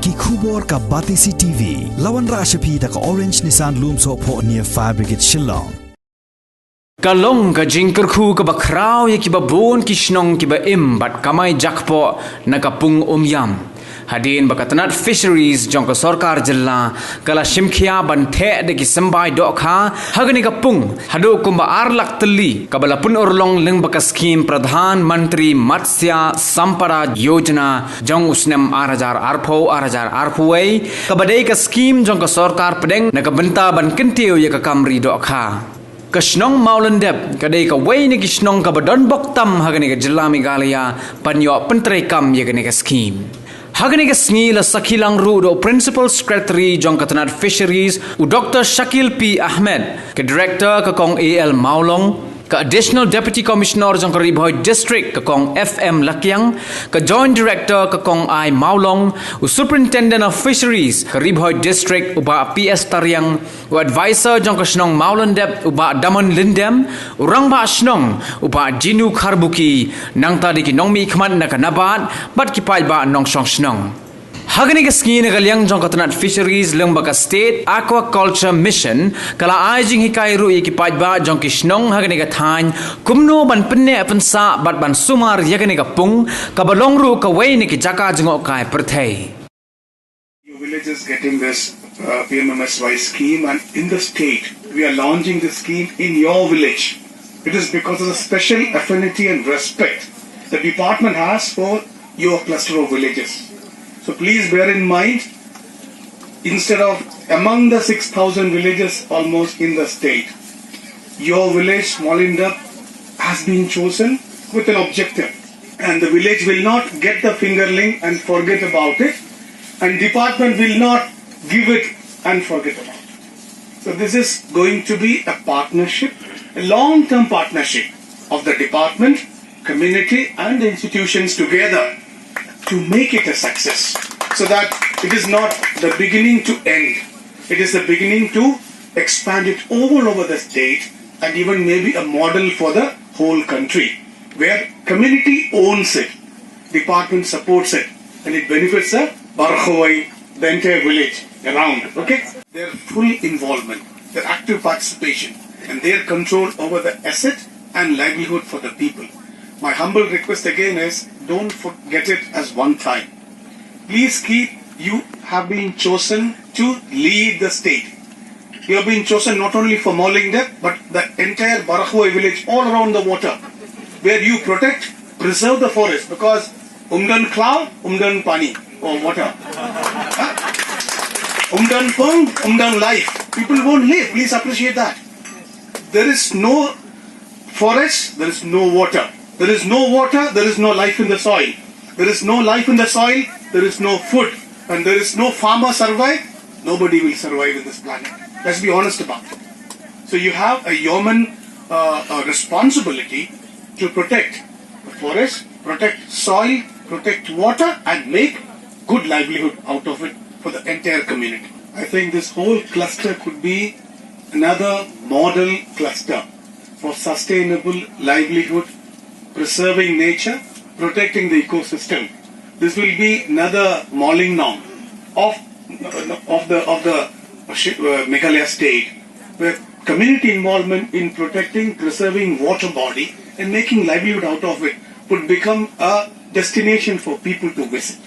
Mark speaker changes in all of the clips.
Speaker 1: ki khubor ka Batisi TV lawan ra ashapi ta ka Orange Nissan Loom so pho near Fire Brigade Shillong
Speaker 2: Kalong ka jingker khu ka bakraw ya ki ba bon ki shnong ki ba im bat kamai jakpo na ka Pung Umiam hadin ba Tnad Fisheries jong ka sarkar jilla kala shimkhia ban Theh de ki Symbai Dohkha hagani ka Pung hado Kumba arlak tali ka bala pun orlong leng ba ka scheme Pradhan Mantri Matsya Sampara Yojana jong usnem 8000 arphuai ka badai ka scheme jong ka sarkar pedeng na ka benta ban kentiu ya ka Kamri Dohkha Kashnong Maulandep kadai ka way ni kishnong ka badon boktam hagani ka jilla Meghalaya panyo pentre kam ye ka scheme hagani ka sngi la sakilang ru do principal secretary jong ka Tnad Fisheries u Dr. Shakil P. Ahmed ka director ka kong AL Maulong ka additional deputy commissioner jong ka Ribhoy district ka kong FM Lakyang ka joint director ka kong I Maulong u superintendent of fisheries ka Ribhoy district uba PS Taryang u advisor jong ka Shnong Maulandep uba Damon Lindem u rang ba Shnong uba Jinu Kharbuki nang ta di ki nong mi khman na ka nabat bat ki pai ba nong shong Shnong Hagani ka ski na kalyang jong ka Tnad Fisheries leng baka State Aquaculture Mission kala ajing hikai ru ikipaj ba jong kishnong hagani ka thain kumno ban penne pansa bat ban sumar yagani ka Pung ka balong ru ka way ni ki jaka jngo kai Theh
Speaker 3: Your village is getting this PMMSY scheme, and in the state we are launching this scheme in your village. It is because of the special affinity and respect the department has for your cluster of villages. So please bear in mind, instead of among the 6,000 villages almost in the state, your village, Maulandep, has been chosen with an objective. And the village will not get the fingerling and forget about it, and department will not give it and forget about it. So this is going to be a partnership, a long-term partnership of the department, community and the institutions together to make it a success, so that it is not the beginning to end. It is the beginning to expand it all over the state and even maybe a model for the whole country, where community owns it, department supports it, and it benefits the Barkhowai, the entire village around. Okay? Their full involvement, their active participation, and their control over the asset and livelihood for the people. My humble request again is, don't forget it as one time. Please keep, you have been chosen to lead the state. You have been chosen not only for Maulandep, but the entire Barkhowai village all around the water, where you protect, preserve the forest, because umdan cloud, umdan pani, or water. Umdan pung, umdan life. People won't live. Please appreciate that. There is no forest, there is no water. There is no water, there is no life in the soil. There is no life in the soil, there is no food. And there is no farmer survive, nobody will survive in this planet. Let's be honest about it. So you have a human responsibility to protect the forest, protect soil, protect water, and make good livelihood out of it for the entire community. I think this whole cluster could be another model cluster for sustainable livelihood, preserving nature, protecting the ecosystem. This will be another Mauling of the Meghalaya state, where community involvement in protecting, preserving water body and making livelihood out of it would become a destination for people to visit.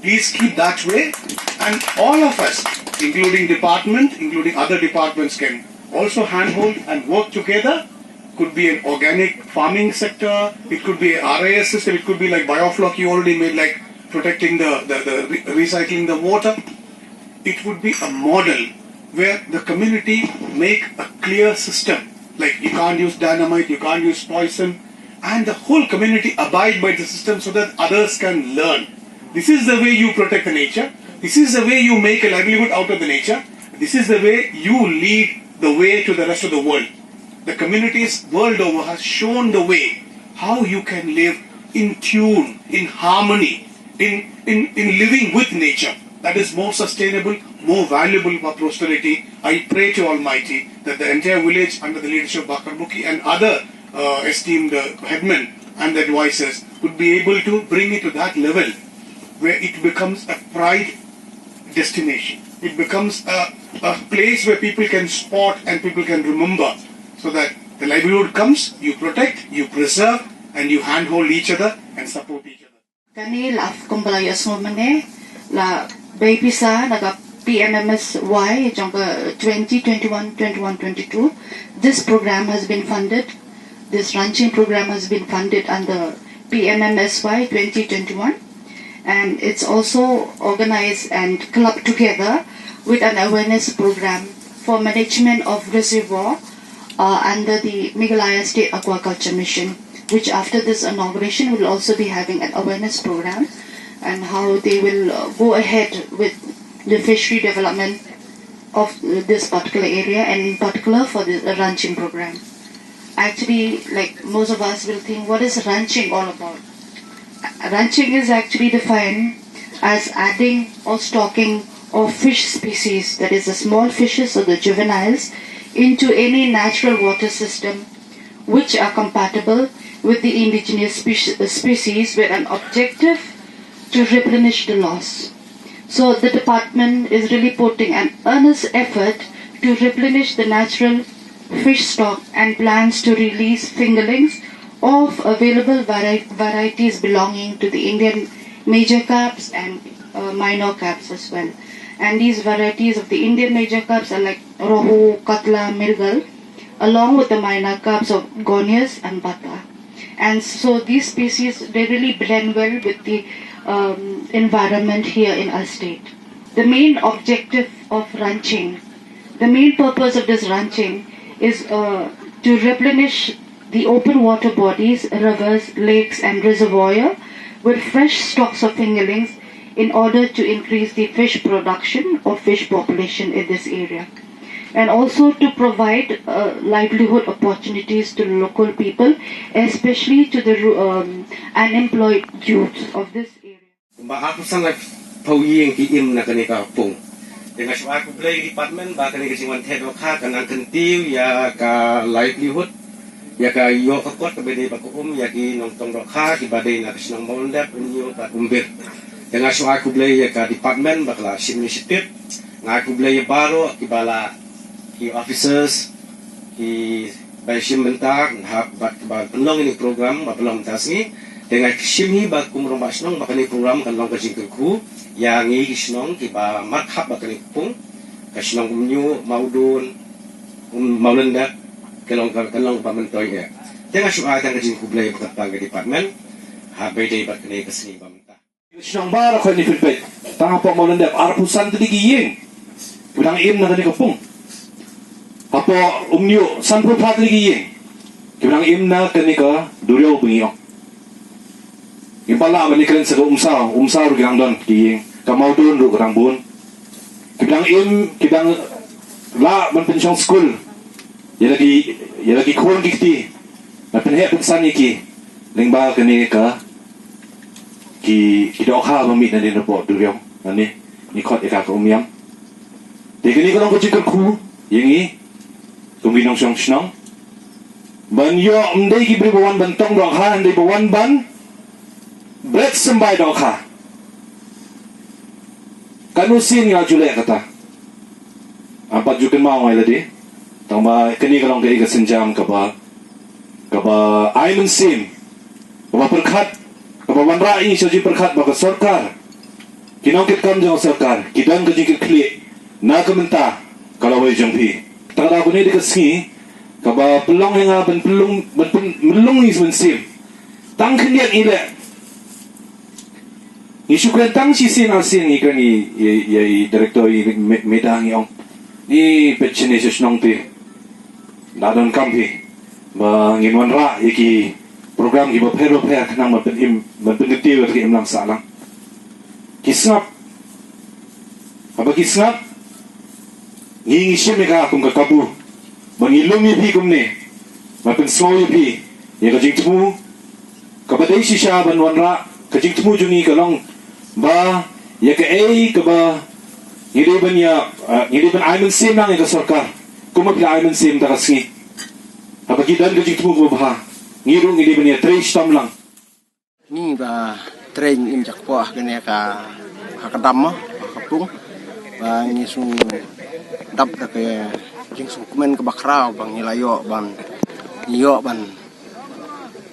Speaker 3: Please keep that way, and all of us, including department, including other departments, can also handhold and work together. Could be an organic farming sector, it could be a RAS system, it could be like biofloc you already made, like protecting recycling the water. It would be a model where the community make a clear system, like you can't use dynamite, you can't use poison, and the whole community abide by the system so that others can learn. This is the way you protect the nature, this is the way you make a livelihood out of the nature, this is the way you lead the way to the rest of the world. The communities world over has shown the way how you can live in tune, in harmony, in living with nature. That is more sustainable, more valuable for posterity. I pray to Almighty that the entire village under the leadership of Bakar Mukhi and other esteemed headmen and advisors would be able to bring it to that level where it becomes a pride destination. It becomes a place where people can spot and people can remember, so that the livelihood comes, you protect, you preserve, and you handhold each other and support each other.
Speaker 4: Kani la Kumba yasmane la baby sa naga PMMSY jangka 2021-22. This program has been funded. This ranching program has been funded under PMMSY 2021, and it's also organized and clubbed together with an awareness program for management of reservoir under the Meghalaya State Aquaculture Mission, which after this inauguration will also be having an awareness program and how they will go ahead with the fishery development of this particular area, and in particular for the ranching program. Actually, like most of us will think, what is ranching all about? Ranching is actually defined as adding or stocking of fish species, that is the small fishes or the juveniles, into any natural water system which are compatible with the indigenous species with an objective to replenish the loss. So the department is really putting an earnest effort to replenish the natural fish stock and plans to release fingerlings of available varieties belonging to the Indian major carps and minor carps as well. And these varieties of the Indian major carps are like rohu, katla, mirgal, along with the minor carps of gonias and bata. And so these species, they really blend well with the environment here in our state. The main objective of ranching, the main purpose of this ranching is to replenish the open water bodies, rivers, lakes and reservoir with fresh stocks of fingerlings in order to increase the fish production or fish population in this area, and also to provide livelihood opportunities to local people, especially to the unemployed youth of this area.
Speaker 5: Dengan sebab aku beli department bahkan ni kesiwan Theh Dohkha kan kentiu ya ka livelihood ya ka yo ka kot bede ba ko ya ki nong tong Dohkha ki bade na kisnong mondap nyo ta kumbir. Dengan sebab aku beli ya ka department bakla initiative ngaku beli baru ki bala ki officers ki baishim bentak hab ba penong ini program ba pelong tasni dengan kishimi ba kumrong ba snong ba ni program kan long ka jingku yang ini kisnong kiba makhab bakal Pung kisnong kumnyu maudun maulenda kelong pamantoy ya tengah syuha kan kajing kublay bakatang ke department habede bakal kesini pamenta
Speaker 6: kisnong bara ko ni Filipet tanga po maulenda arpusan tadi giyeng udang im na kani Pung apo umnyu sanpro phat tadi giyeng udang im na kani ka duryo bungiok impala bani kren sa umsa ru gang don kiyeng kamau don ru gang bun kidang im kidang la man pensiong school ya lagi kurang kiti na penhe pensan iki lingba kani ka ki Dohkha mamit na din report duryong ani ni khot ika ka Umiam de kini ko ko chikar khu yengi tumi nong song snong ban yo mdei ki bribawan bantong Dohkha ndei bawan ban Bret Symbai Dohkha kanusin nga julek kata apa jukin mau ngai ladi tamba kini kalong ke iga senjam kaba aiman sim kaba perkhat kaba wanra ini soji perkhat baka sarkar kinong kit kam jong sarkar kidan ke jikit kli na kamenta kalau wai jongpi tangda ko ni dikasngi kaba pelong nga ben melung ni sim tang kinian ile ni syukran tang si sin asin ni kan i direktor i medang yong ni petchene sesnong ti dadon kampi ba nginwan ra iki program ki ba phero pher khnang ma pen ngti wa ki imlang salang kisnap aba kisnap ngi shime ka kum ka kabu ba ngilum ni phi kum ne ma pen so yi phi ye ka jingtu ka ba dei shisha ban wan ra ka jingtu jungi ka long ba ya ke ka ba ngiri ban aiman sim nang ka sarkar kuma pila aiman sim ta kasngi apa kidan ka jingtu ba ngiri ban ya 3 stam lang
Speaker 7: ni ba train im jakpo kene ka hakadam kapung bang isu dap da ke jing su kumen ke bakrau bang ilayo ban iyo ban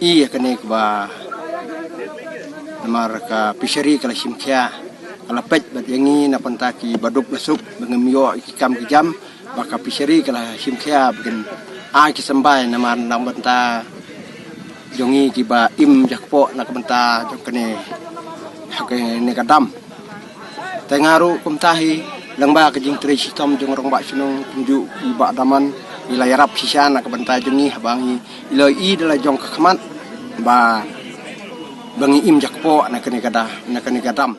Speaker 7: iya kene ke ba namar ka fishery kala simkia kala pet bat yangi na pantaki baduk besuk bangem yo ikam kijam baka fishery kala simkia bikin ki Symbai namar nang banta jongi kiba im jakpo nak benta jong kene hake ne kadam tengaru kumtahi langba ke jing tri sistem jong rong ba sinung tunju ba daman ila yarap sisa nak benta jongi habangi ilo I dala jong ka khamat ba bangi im jakpo nak kene kadam